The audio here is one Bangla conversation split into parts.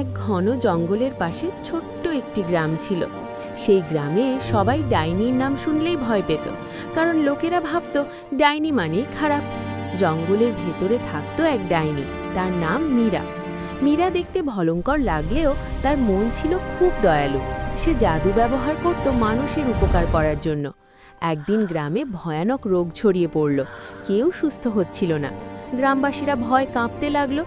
এক ঘন জঙ্গলের পাশে ছোট্ট একটি গ্রাম ছিল। সেই গ্রামে সবাই ডাইনির নাম শুনলেই ভয় পেত, কারণ লোকেরা ভাবত ডাইনি মানেই খারাপ। জঙ্গলের ভেতরে থাকতো এক ডাইনি, তার নাম মীরা। মীরা দেখতে ভয়ঙ্কর লাগলেও তার মন ছিল খুব দয়ালু। সে জাদু ব্যবহার করত মানুষের উপকার করার জন্য। একদিন গ্রামে ভয়ানক রোগ ছড়িয়ে পড়ল, কেউ সুস্থ হচ্ছিল না। গ্রামবাসীরা ভয় কাঁপতে লাগলো।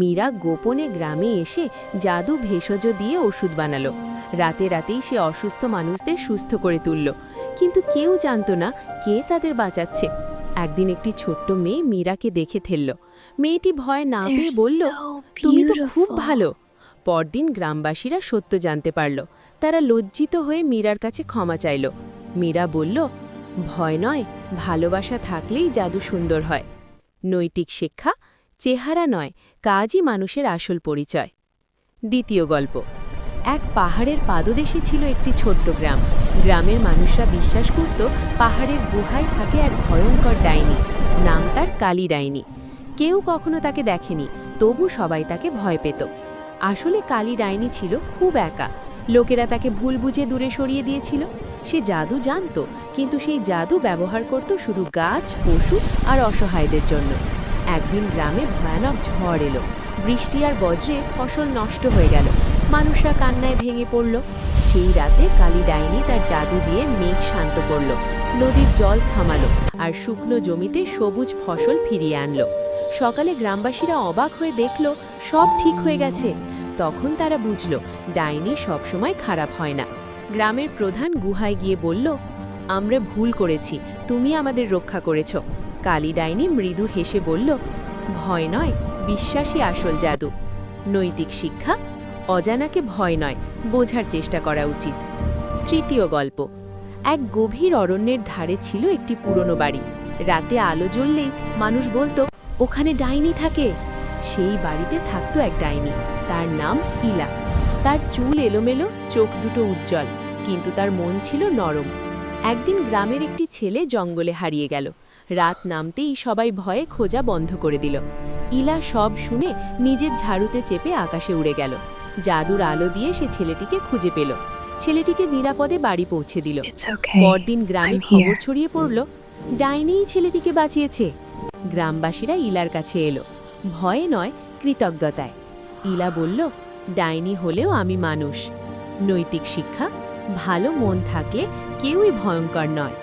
মীরা গোপনে গ্রামে এসে জাদু ভেষজ দিয়ে ওষুধ বানালো। রাতে রাতেই সে অসুস্থ মানুষদের সুস্থ করে তুলল, কিন্তু কেউ জানতো না কে তাদের বাঁচাচ্ছে। একদিন একটি ছোট্ট মেয়ে মীরাকে দেখে ফেলল। মেয়েটি ভয় না পেয়ে বলল, তুমি তো খুব ভালো। পরদিন গ্রামবাসীরা সত্য জানতে পারল। তারা লজ্জিত হয়ে মীরার কাছে ক্ষমা চাইল। মীরা বলল, ভয় নয়, ভালোবাসা থাকলেই জাদু সুন্দর হয়। নৈতিক শিক্ষা, চেহারা নয়, কাজই মানুষের আসল পরিচয়। দ্বিতীয় গল্প। এক পাহাড়ের পাদদেশে ছিল একটি ছোট্ট গ্রাম। গ্রামের মানুষরা বিশ্বাস করত পাহাড়ের গুহায় থাকে এক ভয়ঙ্কর ডাইনি। নাম তার কালী ডাইনি। কেউ কখনো তাকে দেখেনি, তবু সবাই তাকে ভয় পেত। আসলে কালী ডাইনি ছিল খুব একা। লোকেরা তাকে ভুল বুঝে দূরে সরিয়ে দিয়েছিল। সে জাদু জানত, কিন্তু সেই জাদু ব্যবহার করত শুধু গাছ, পশু আর অসহায়দের জন্য। একদিন গ্রামে ভয়ানক ঝড় এলো। বৃষ্টি আর বজ্রে ফসল নষ্ট হয়ে গেল। মানুষরা কান্নায় ভেঙে পড়ল। সেই রাতে কালী ডাইনি তার জাদু দিয়ে মেঘ শান্ত করল, নদীর জল থামালো আর শুকনো জমিতে সবুজ ফসল ফিরিয়ে আনলো। সকালে গ্রামবাসীরা অবাক হয়ে দেখল সব ঠিক হয়ে গেছে। তখন তারা বুঝল ডাইনি সবসময় খারাপ হয় না। গ্রামের প্রধান গুহায় গিয়ে বলল, আমরা ভুল করেছি, তুমি আমাদের রক্ষা করেছ। কালী ডাইনি মৃদু হেসে বলল, ভয় নয়, বিশ্বাসই আসল জাদু। নৈতিক শিক্ষা, অজানাকে ভয় নয়, বোঝার চেষ্টা করা উচিত। তৃতীয় গল্প। এক গভীর অরণ্যের ধারে ছিল একটি পুরনো বাড়ি। রাতে আলো জ্বললেই মানুষ বলতো ওখানে ডাইনি থাকে। সেই বাড়িতে থাকতো এক ডাইনি, তার নাম ইলা। তার চুল এলোমেলো, চোখ দুটো উজ্জ্বল, কিন্তু তার মন ছিল নরম। একদিন গ্রামের একটি ছেলে জঙ্গলে হারিয়ে গেল। রাত নামতেই সবাই ভয়ে খোঁজা বন্ধ করে দিল। ইলা সব শুনে নিজের ঝাড়ুতে চেপে আকাশে উড়ে গেল। জাদুর আলো দিয়ে সে ছেলেটিকে খুঁজে পেল। ছেলেটিকে নিরাপদে বাড়ি পৌঁছে দিল। পরদিন গ্রামে খবর ছড়িয়ে পড়ল, ডাইনিই ছেলেটিকে বাঁচিয়েছে। গ্রামবাসীরা ইলার কাছে এলো, ভয়ে নয়, কৃতজ্ঞতায়। ইলা বলল, ডাইনি হলেও আমি মানুষ। নৈতিক শিক্ষা, ভালো মন থাকলে কেউই ভয়ঙ্কর নয়।